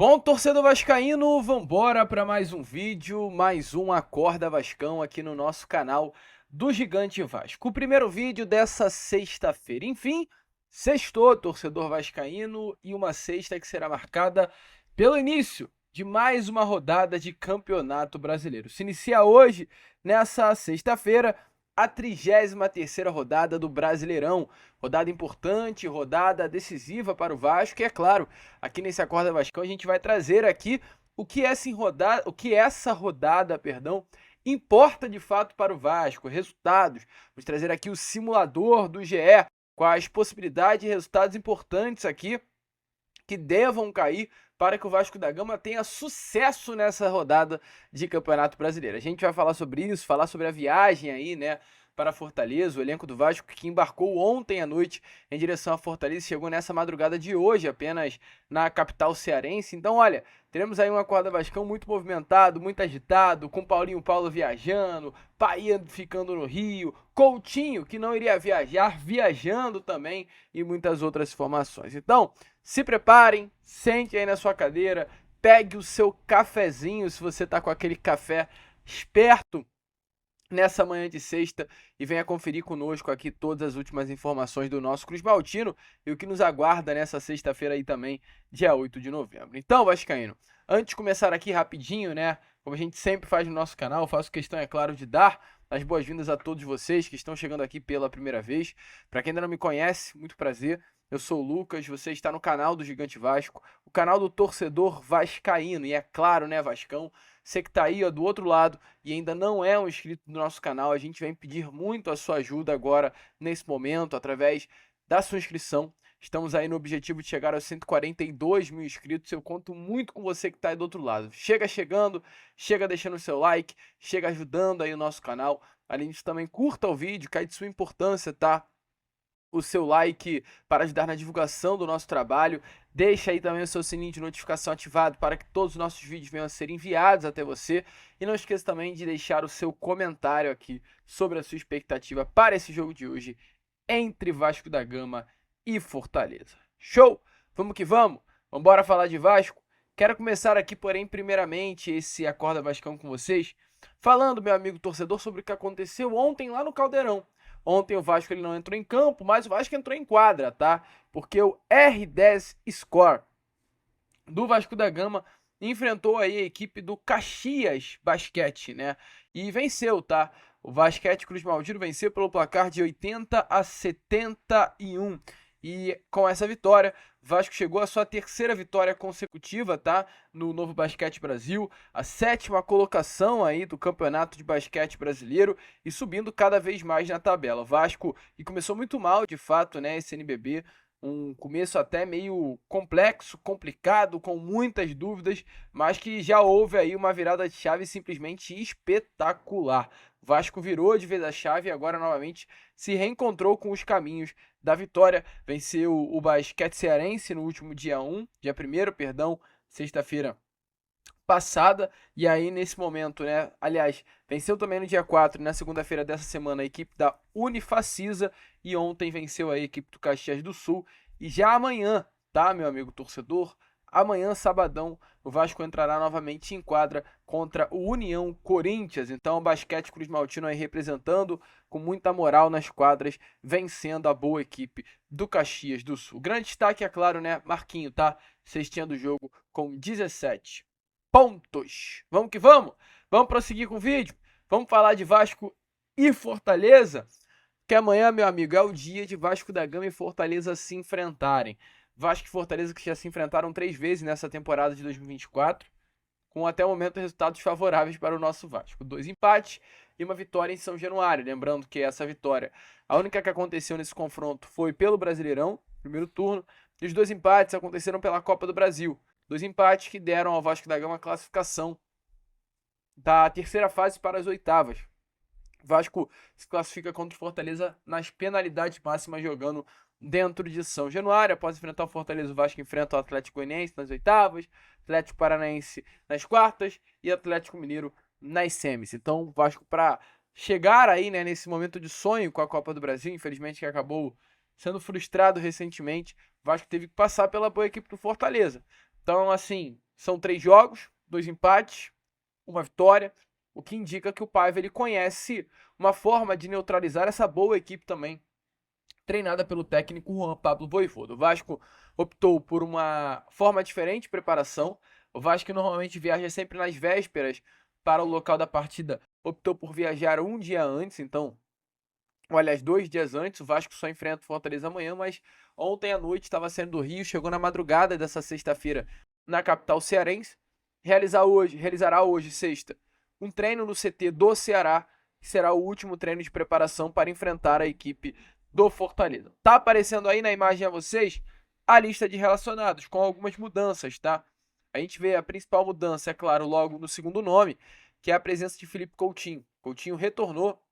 Bom, torcedor vascaíno, vambora para mais um vídeo, mais um Acorda Vascão aqui no nosso canal do Gigante Vasco. O primeiro vídeo dessa sexta-feira. Enfim, sextou, torcedor vascaíno, e uma sexta que será marcada pelo início de mais uma rodada de Campeonato Brasileiro. Se inicia hoje, nessa sexta-feira, a 33ª rodada do Brasileirão. Rodada importante, rodada decisiva para o Vasco e, é claro, aqui nesse Acorda Vascão a gente vai trazer aqui o que essa rodada, importa de fato para o Vasco, resultados. Vamos trazer aqui o simulador do GE com as possibilidades de resultados importantes aqui que devam cair para que o Vasco da Gama tenha sucesso nessa rodada de Campeonato Brasileiro. A gente vai falar sobre isso, falar sobre a viagem aí, né, para Fortaleza, o elenco do Vasco que embarcou ontem à noite em direção a Fortaleza, chegou nessa madrugada de hoje apenas na capital cearense. Então, olha, teremos aí um Acorda Vascão muito movimentado, muito agitado, com Paulinho Paulo viajando, Paia ficando no Rio, Coutinho, que não iria viajar, viajando também, e muitas outras informações. Então, se preparem, sente aí na sua cadeira, pegue o seu cafezinho, se você tá com aquele café esperto nessa manhã de sexta, e venha conferir conosco aqui todas as últimas informações do nosso Cruz Maltino e o que nos aguarda nessa sexta-feira aí também, dia 8 de novembro. Então, vascaíno, antes de começar aqui rapidinho, né, como a gente sempre faz no nosso canal, faço questão, é claro, de dar as boas-vindas a todos vocês que estão chegando aqui pela primeira vez. Para quem ainda não me conhece, muito prazer. Eu sou o Lucas, você está no canal do Gigante Vasco, o canal do torcedor vascaíno. E é claro, né, Vascão, você que está aí, ó, do outro lado e ainda não é um inscrito do nosso canal, a gente vem pedir muito a sua ajuda agora, nesse momento, através da sua inscrição. Estamos aí no objetivo de chegar aos 142 mil inscritos. Eu conto muito com você que está aí do outro lado. Chega chegando, chega deixando o seu like, chega ajudando aí o nosso canal. Além disso, também curta o vídeo, que é de sua importância, tá? O seu like para ajudar na divulgação do nosso trabalho. Deixa aí também o seu sininho de notificação ativado para que todos os nossos vídeos venham a ser enviados até você. E não esqueça também de deixar o seu comentário aqui sobre a sua expectativa para esse jogo de hoje entre Vasco da Gama e Fortaleza. Show? Vamos que vamos? Vamos embora falar de Vasco? Quero começar aqui, porém, primeiramente, esse Acorda Vascão com vocês, falando, meu amigo torcedor, sobre o que aconteceu ontem lá no Caldeirão. Ontem o Vasco ele não entrou em campo, mas o Vasco entrou em quadra, tá? Porque o R10 Score do Vasco da Gama enfrentou aí a equipe do Caxias Basquete, né? E venceu, tá? O Basquete Cruz Maltino venceu pelo placar de 80-71. E com essa vitória, o Vasco chegou à sua terceira vitória consecutiva, tá? No Novo Basquete Brasil, a 7ª colocação aí do Campeonato de Basquete Brasileiro e subindo cada vez mais na tabela. O Vasco, que começou muito mal, de fato, né? Esse NBB, um começo até meio complexo, complicado, com muitas dúvidas, mas que já houve aí uma virada de chave simplesmente espetacular. O Vasco virou de vez a chave e agora novamente se reencontrou com os caminhos da vitória. Venceu o Basquete Cearense no último dia 1º, perdão, sexta-feira passada, e aí nesse momento, né, aliás, venceu também no dia 4, na segunda-feira dessa semana, a equipe da Unifacisa, e ontem venceu a equipe do Caxias do Sul, e já amanhã, tá, meu amigo torcedor, amanhã, sabadão, o Vasco entrará novamente em quadra contra o União Corinthians. Então, o Basquete Cruz Maltino aí representando com muita moral nas quadras, vencendo a boa equipe do Caxias do Sul. Grande destaque, é claro, né, Marquinho, tá? Cestinha do jogo com 17 pontos. Vamos que vamos? Vamos prosseguir com o vídeo? Vamos falar de Vasco e Fortaleza? Que amanhã, meu amigo, é o dia de Vasco da Gama e Fortaleza se enfrentarem. Vasco e Fortaleza que já se enfrentaram 3 vezes nessa temporada de 2024, com até o momento resultados favoráveis para o nosso Vasco. 2 empates e uma vitória em São Januário. Lembrando que essa vitória, a única que aconteceu nesse confronto foi pelo Brasileirão, primeiro turno, e os 2 empates aconteceram pela Copa do Brasil. 2 empates que deram ao Vasco da Gama a classificação da terceira fase para as oitavas. O Vasco se classifica contra o Fortaleza nas penalidades máximas, jogando dentro de São Januário. Após enfrentar o Fortaleza, o Vasco enfrenta o Atlético Goianiense nas oitavas, Atlético Paranaense nas quartas e Atlético Mineiro nas semis. Então, o Vasco, para chegar aí, né, nesse momento de sonho com a Copa do Brasil, infelizmente que acabou sendo frustrado recentemente, o Vasco teve que passar pela boa equipe do Fortaleza. Então, assim, São 3 jogos, 2 empates, 1 vitória, o que indica que o Paiva ele conhece uma forma de neutralizar essa boa equipe também, treinada pelo técnico Juan Pablo Vojvoda. O Vasco optou por uma forma diferente de preparação. O Vasco normalmente viaja sempre nas vésperas para o local da partida. Optou por viajar um dia antes, então, ou aliás, 2 dias antes. O Vasco só enfrenta o Fortaleza amanhã, mas ontem à noite estava saindo do Rio, chegou na madrugada dessa sexta-feira na capital cearense. Realizará hoje, sexta, um treino no CT do Ceará, que será o último treino de preparação para enfrentar a equipe do Fortaleza. Tá aparecendo aí na imagem a vocês a lista de relacionados, com algumas mudanças, tá? A gente vê a principal mudança, é claro, logo no segundo nome, que é a presença de Felipe Coutinho. Coutinho retornou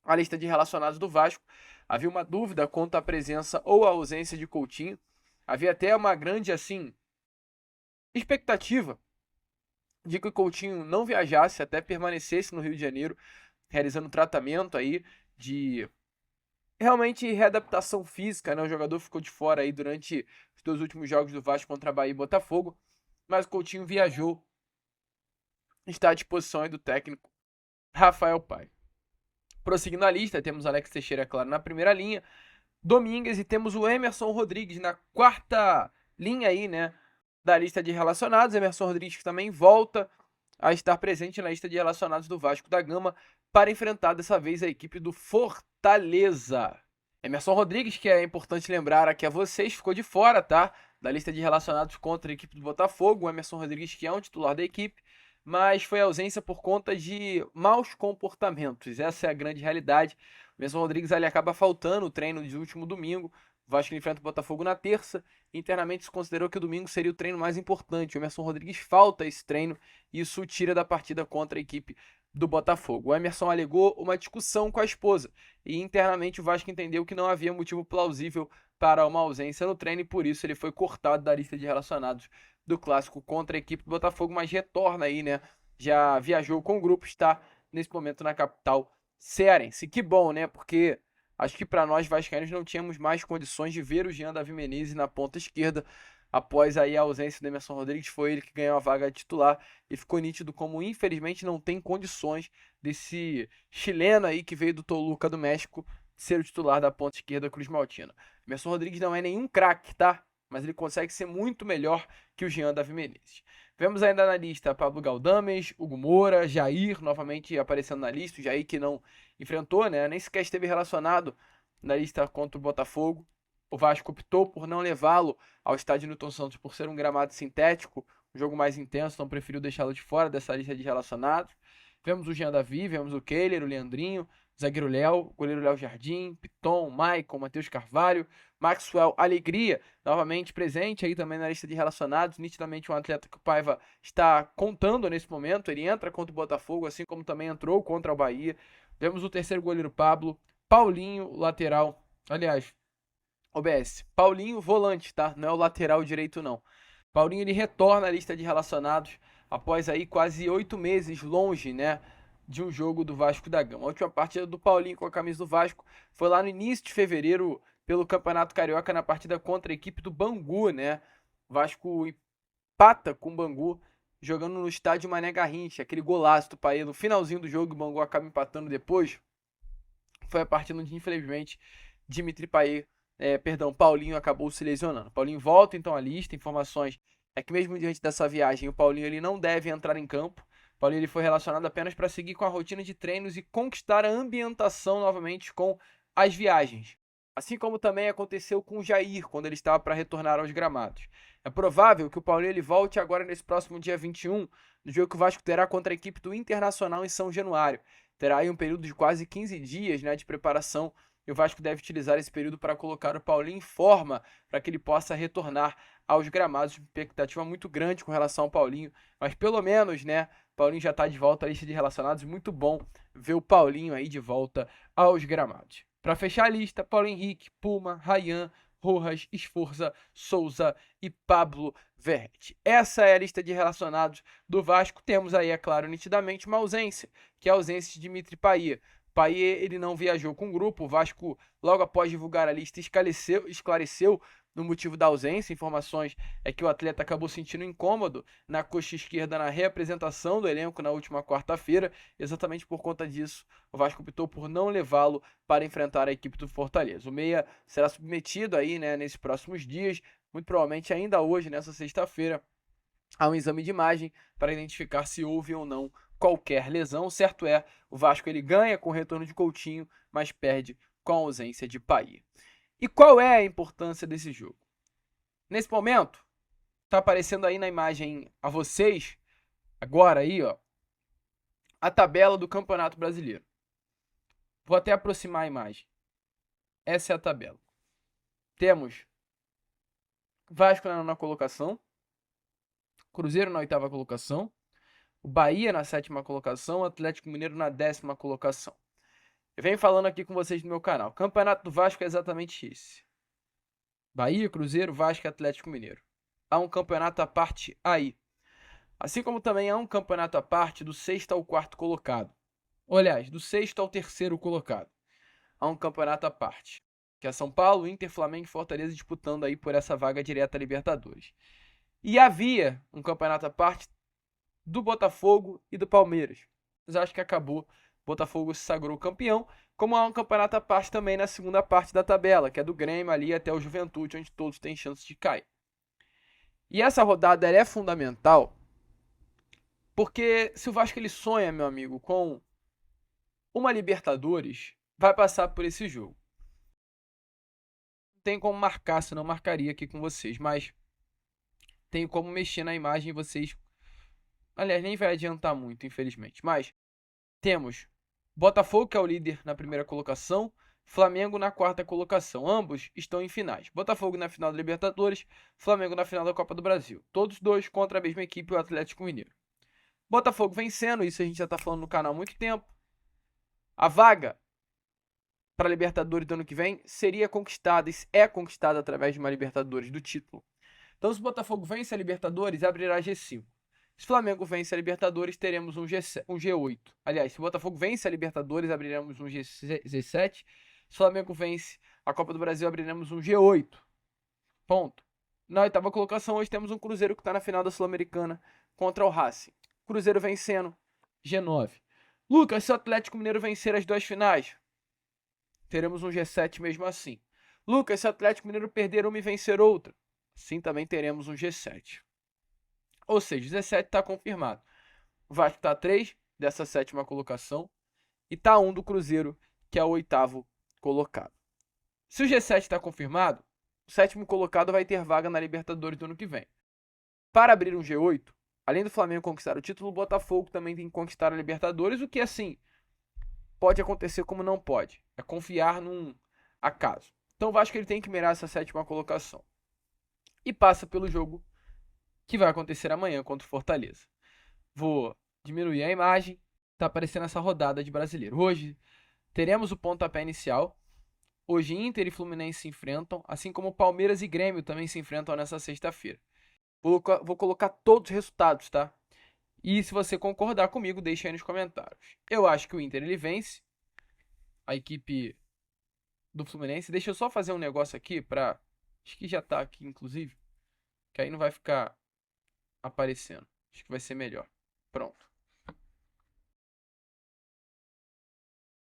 à lista de relacionados do Vasco. Havia uma dúvida quanto à presença ou à ausência de Coutinho. Havia até uma grande, assim, expectativa de que o Coutinho não viajasse, até permanecesse no Rio de Janeiro, realizando tratamento aí de realmente readaptação física, né? O jogador ficou de fora aí durante os 2 últimos jogos do Vasco contra Bahia e Botafogo, mas o Coutinho viajou, está à disposição aí do técnico Rafael Paiva. Prosseguindo a lista, temos Alex Teixeira, claro, na primeira linha, Domingues, e temos o Emerson Rodrigues na quarta linha aí, né, da lista de relacionados. Emerson Rodrigues também volta a estar presente na lista de relacionados do Vasco da Gama para enfrentar dessa vez a equipe do Fortaleza. Emerson Rodrigues, que é importante lembrar aqui a vocês, ficou de fora, tá? Da lista de relacionados contra a equipe do Botafogo. O Emerson Rodrigues, que é um titular da equipe, mas foi ausência por conta de maus comportamentos. Essa é a grande realidade. O Emerson Rodrigues ali acaba faltando o treino de último domingo. O Vasco enfrenta o Botafogo na terça. Internamente se considerou que o domingo seria o treino mais importante. O Emerson Rodrigues falta esse treino e isso o tira da partida contra a equipe do Botafogo. O Emerson alegou uma discussão com a esposa e internamente o Vasco entendeu que não havia motivo plausível para uma ausência no treino e por isso ele foi cortado da lista de relacionados do clássico contra a equipe do Botafogo, mas retorna aí, né? Já viajou com o grupo, está nesse momento na capital cearense. Que bom, né? Porque acho que para nós vascaínos não tínhamos mais condições de ver o Jean Davi Menezes na ponta esquerda. Após aí a ausência do Emerson Rodrigues, foi ele que ganhou a vaga de titular e ficou nítido como infelizmente não tem condições desse chileno aí que veio do Toluca do México ser o titular da ponta esquerda Cruz Maltina. Emerson Rodrigues não é nenhum craque, tá? Mas ele consegue ser muito melhor que o Jean Davi Menezes. Vemos ainda na lista Pablo Galdames, Hugo Moura, Jair novamente aparecendo na lista. O Jair que não enfrentou, né? Nem sequer esteve relacionado na lista contra o Botafogo. O Vasco optou por não levá-lo ao estádio Newton Santos por ser um gramado sintético, um jogo mais intenso, então preferiu deixá-lo de fora dessa lista de relacionados. Vemos o Jean Davi, vemos o Kehler, o Leandrinho, o zagueiro Léo, o goleiro Léo Jardim, Piton, Maicon, Matheus Carvalho, Maxwell Alegria, novamente presente aí também na lista de relacionados, nitidamente um atleta que o Paiva está contando nesse momento. Ele entra contra o Botafogo, assim como também entrou contra o Bahia. Vemos o terceiro goleiro Pablo, Paulinho, lateral, aliás, OBS, Paulinho, volante, tá? Não é o lateral direito, não. Paulinho, ele retorna à lista de relacionados após aí quase 8 meses longe, né, de um jogo do Vasco da Gama. A última partida do Paulinho com a camisa do Vasco foi lá no início de fevereiro pelo Campeonato Carioca na partida contra a equipe do Bangu, né? O Vasco empata com o Bangu jogando no estádio Mané Garrincha, aquele golaço do Paê no finalzinho do jogo, o Bangu acaba empatando depois. Foi a partida onde, infelizmente, Paulinho acabou se lesionando. Paulinho volta então à lista. Informações é que mesmo diante dessa viagem, o Paulinho ele não deve entrar em campo. O Paulinho ele foi relacionado apenas para seguir com a rotina de treinos e conquistar a ambientação novamente com as viagens. Assim como também aconteceu com o Jair, quando ele estava para retornar aos gramados. É provável que o Paulinho ele volte agora nesse próximo dia 21, no jogo que o Vasco terá contra a equipe do Internacional em São Januário. Terá aí um período de quase 15 dias, né, de preparação, e o Vasco deve utilizar esse período para colocar o Paulinho em forma, para que ele possa retornar aos gramados. Expectativa muito grande com relação ao Paulinho, mas pelo menos, né, Paulinho já está de volta à lista de relacionados. Muito bom ver o Paulinho aí de volta aos gramados. Para fechar a lista, Paulo Henrique, Puma, Ryan, Rojas, Esforza, Souza e Pablo Verratti. Essa é a lista de relacionados do Vasco. Temos aí, é claro, nitidamente uma ausência, que é a ausência de Dimitri Payet. Payet ele não viajou com o grupo. O Vasco, logo após divulgar a lista, esclareceu no motivo da ausência. Informações é que o atleta acabou sentindo incômodo na coxa esquerda na reapresentação do elenco na última quarta-feira. Exatamente por conta disso, o Vasco optou por não levá-lo para enfrentar a equipe do Fortaleza. O meia será submetido aí, né, nesses próximos dias, muito provavelmente ainda hoje, nessa sexta-feira, a um exame de imagem para identificar se houve ou não qualquer lesão. Certo é, o Vasco ele ganha com o retorno de Coutinho, mas perde com a ausência de Payet. E qual é a importância desse jogo? Nesse momento, está aparecendo aí na imagem a vocês, agora aí, ó, a tabela do Campeonato Brasileiro. Vou até aproximar a imagem. Essa é a tabela. Temos Vasco na nona colocação, Cruzeiro na oitava colocação, o Bahia na sétima colocação, o Atlético Mineiro na 10ª colocação. Eu venho falando aqui com vocês no meu canal. O Campeonato do Vasco é exatamente esse. Bahia, Cruzeiro, Vasco e Atlético Mineiro. Há um campeonato à parte aí. Assim como também há um campeonato à parte do 6º ao 4º colocado. Ou, aliás, do 6º ao 3º colocado. Há um campeonato à parte. Que é São Paulo, Inter, Flamengo e Fortaleza disputando aí por essa vaga direta à Libertadores. E havia um campeonato à parte do Botafogo e do Palmeiras. Mas acho que acabou. Botafogo se sagrou campeão, como há um campeonato à parte também na segunda parte da tabela, que é do Grêmio ali até o Juventude, onde todos têm chance de cair. E essa rodada ela é fundamental, porque se o Vasco ele sonha, meu amigo, com uma Libertadores, vai passar por esse jogo. Não tem como marcar, senão marcaria aqui com vocês, mas tenho como mexer na imagem e vocês... Aliás, nem vai adiantar muito, infelizmente. Mas temos Botafogo, que é o líder na primeira colocação, Flamengo na 4ª colocação. Ambos estão em finais. Botafogo na final da Libertadores, Flamengo na final da Copa do Brasil. Todos dois contra a mesma equipe, o Atlético Mineiro. Botafogo vencendo, isso a gente já está falando no canal há muito tempo. A vaga para a Libertadores do ano que vem seria conquistada, é conquistada através de uma Libertadores do título. Então, se o Botafogo vence a Libertadores, abrirá G5. Se o Flamengo vence a Libertadores, teremos um G8. Aliás, se o Botafogo vence a Libertadores, abriremos um G7. Se o Flamengo vence a Copa do Brasil, abriremos um G8. Ponto. Na oitava colocação, hoje temos um Cruzeiro que está na final da Sul-Americana contra o Racing. Cruzeiro vencendo, G9. Lucas, se o Atlético Mineiro vencer as duas finais, teremos um G7 mesmo assim. Lucas, se o Atlético Mineiro perder uma e vencer outra, sim, também teremos um G7. Ou seja, 17 está confirmado. O Vasco está a 3 dessa 7ª colocação e está a 1 do Cruzeiro, que é o 8º colocado. Se o G7 está confirmado, o 7º colocado vai ter vaga na Libertadores do ano que vem. Para abrir um G8, além do Flamengo conquistar o título, o Botafogo também tem que conquistar a Libertadores, o que assim pode acontecer como não pode. É confiar num acaso. Então o Vasco ele tem que mirar essa 7ª colocação. E passa pelo jogo que vai acontecer amanhã contra o Fortaleza. Vou diminuir a imagem, está aparecendo essa rodada de Brasileiro. Hoje teremos o pontapé inicial. Hoje Inter e Fluminense se enfrentam, assim como Palmeiras e Grêmio também se enfrentam nessa sexta-feira. Vou colocar todos os resultados, tá? E se você concordar comigo, deixa aí nos comentários. Eu acho que o Inter ele vence a equipe do Fluminense. Deixa eu só fazer um negócio aqui para... Acho que já tá aqui, inclusive. Que aí não vai ficar aparecendo. Acho que vai ser melhor. Pronto.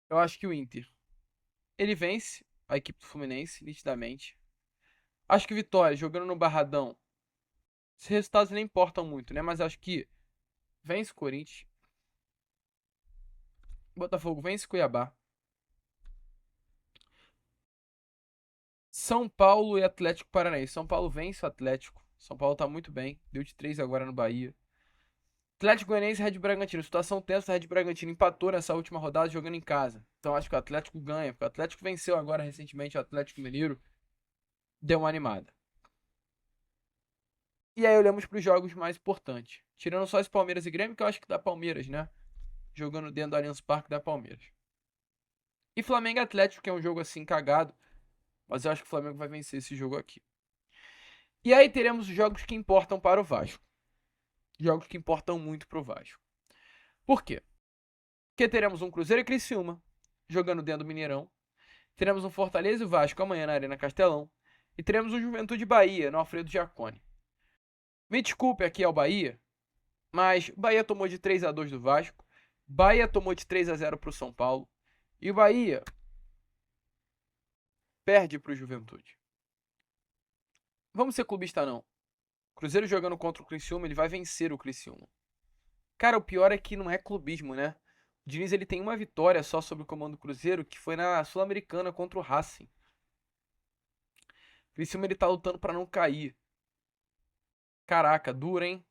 Eu acho que o Inter ele vence a equipe do Fluminense, nitidamente. Acho que Vitória, jogando no Barradão, esses resultados nem importam muito, né? Mas acho que vence o Corinthians. Botafogo vence Cuiabá. São Paulo e Atlético Paranaense. São Paulo vence o Atlético. São Paulo tá muito bem. Deu de 3 agora no Bahia. Atlético Goianiense e Red Bragantino. Situação tensa, o Red Bragantino empatou nessa última rodada jogando em casa. Então acho que o Atlético ganha, porque o Atlético venceu agora recentemente o Atlético Mineiro. Deu uma animada. E aí olhamos para os jogos mais importantes. Tirando só esse Palmeiras e Grêmio, que eu acho que dá Palmeiras, né? Jogando dentro do Allianz Parque dá Palmeiras. E Flamengo e Atlético, que é um jogo assim cagado. Mas eu acho que o Flamengo vai vencer esse jogo aqui. E aí teremos os jogos que importam para o Vasco. Jogos que importam muito para o Vasco. Por quê? Porque teremos um Cruzeiro e Criciúma jogando dentro do Mineirão. Teremos um Fortaleza e Vasco amanhã na Arena Castelão. E teremos o Juventude Bahia, no Alfredo Jaconi. Me desculpe aqui ao Bahia, mas o Bahia tomou de 3-2 do Vasco. Bahia tomou de 3-0 para o São Paulo. E o Bahia perde para o Juventude. Vamos ser clubista não. Cruzeiro jogando contra o Criciúma, ele vai vencer o Criciúma. Cara, o pior é que não é clubismo, né? O Diniz ele tem uma vitória só sobre o comando do Cruzeiro, que foi na Sul-Americana contra o Racing. O Criciúma ele tá lutando para não cair. Caraca, duro, hein?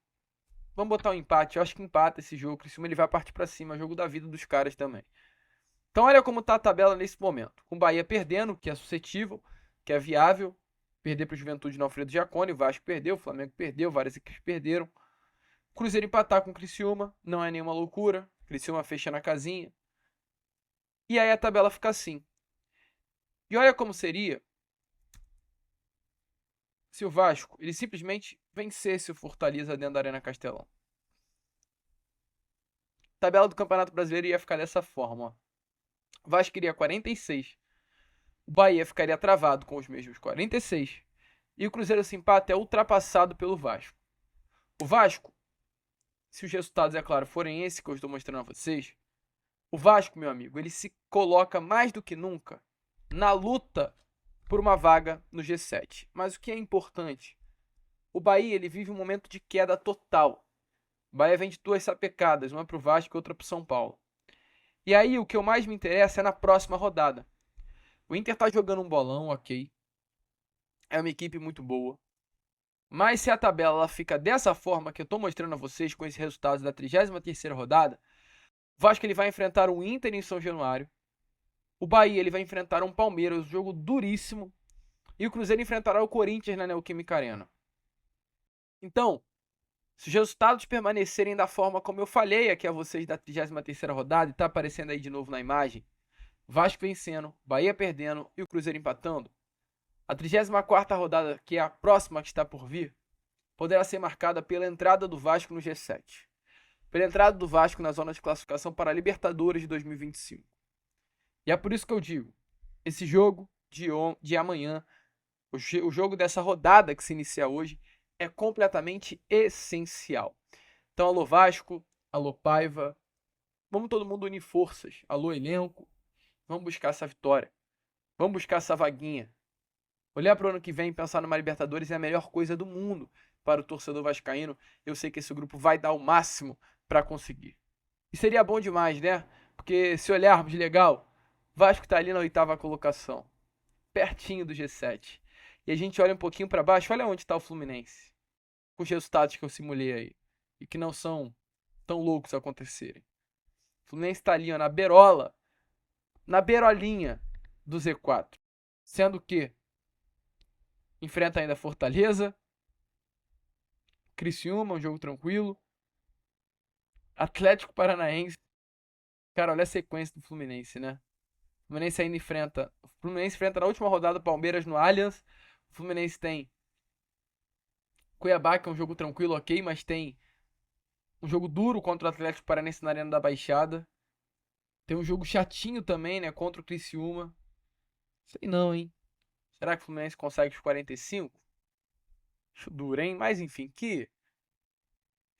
Vamos botar um empate. Eu acho que empata esse jogo. O Criciúma ele vai partir para cima. É o jogo da vida dos caras também. Então olha como tá a tabela nesse momento. Com o Bahia perdendo, que é suscetível, que é viável. Perder para o Juventude no Alfredo Jaconi. O Vasco perdeu, o Flamengo perdeu, várias equipes perderam. O Cruzeiro empatar com o Criciúma. Não é nenhuma loucura. O Criciúma fecha na casinha. E aí a tabela fica assim. E olha como seria se o Vasco ele simplesmente vencesse o Fortaleza dentro da Arena Castelão. A tabela do Campeonato Brasileiro ia ficar dessa forma. Ó. O Vasco iria 46. O Bahia ficaria travado com os mesmos 46. E o Cruzeiro esse empate é ultrapassado pelo Vasco. O Vasco, se os resultados, é claro, forem esses que eu estou mostrando a vocês, o Vasco, meu amigo, ele se coloca mais do que nunca na luta por uma vaga no G7. Mas o que é importante? O Bahia ele vive um momento de queda total. O Bahia vem de 2 sapecadas, uma para o Vasco e outra para o São Paulo. E aí o que eu mais me interessa é na próxima rodada. O Inter tá jogando um bolão, ok. É uma equipe muito boa. Mas se a tabela ela fica dessa forma que eu estou mostrando a vocês com esses resultados da 33ª rodada, o Vasco ele vai enfrentar o Inter em São Januário. O Bahia ele vai enfrentar um Palmeiras, um jogo duríssimo. E o Cruzeiro enfrentará o Corinthians na Neoquímica Arena. Então, se os resultados permanecerem da forma como eu falei aqui a vocês da 33ª rodada, e tá aparecendo aí de novo na imagem, Vasco vencendo, Bahia perdendo e o Cruzeiro empatando, a 34ª rodada, que é a próxima que está por vir, poderá ser marcada pela entrada do Vasco no G7. Pela entrada do Vasco na zona de classificação para a Libertadores de 2025. E é por isso que eu digo, esse jogo de amanhã, o jogo dessa rodada que se inicia hoje, é completamente essencial. Então, alô Vasco, alô Paiva, vamos todo mundo unir forças, alô elenco, vamos buscar essa vitória, vamos buscar essa vaguinha. Olhar para o ano que vem e pensar numa Libertadores é a melhor coisa do mundo para o torcedor vascaíno. Eu sei que esse grupo vai dar o máximo para conseguir. E seria bom demais, né? Porque se olharmos legal, Vasco está ali na 8ª colocação, pertinho do G7. E a gente olha um pouquinho para baixo, olha onde está o Fluminense. Com os resultados que eu simulei aí. E que não são tão loucos a acontecerem. O Fluminense está ali ó, na berola, na berolinha do Z4. Sendo que enfrenta ainda Fortaleza, Criciúma, um jogo tranquilo, Atlético Paranaense. Cara, olha a sequência do Fluminense, né? O Fluminense ainda enfrenta. O Fluminense enfrenta na última rodada o Palmeiras no Allianz. O Fluminense tem Cuiabá, que é um jogo tranquilo, ok, mas tem um jogo duro contra o Atlético Paranaense na Arena da Baixada. Tem um jogo chatinho também, né? Contra o Criciúma. Sei não, hein? Será que o Fluminense consegue os 45? Acho duro, hein? Mas enfim, que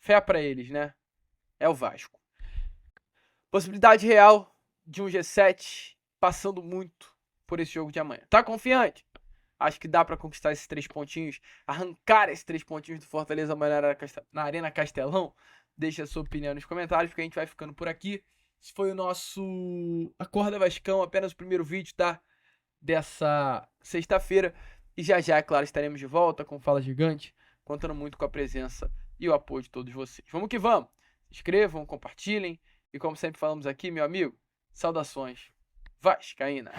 fé pra eles, né? É o Vasco. Possibilidade real de um G7 passando muito por esse jogo de amanhã. Tá confiante? Acho que dá pra conquistar esses 3 pontinhos, arrancar esses 3 pontinhos do Fortaleza amanhã na Arena Castelão? Deixa a sua opinião nos comentários, porque a gente vai ficando por aqui. Esse foi o nosso Acorda Vascão, apenas o primeiro vídeo, tá? Dessa sexta-feira. E já já, é claro, estaremos de volta com Fala Gigante, contando muito com a presença e o apoio de todos vocês. Vamos que vamos! Se inscrevam, compartilhem e como sempre falamos aqui, meu amigo, saudações vascaína!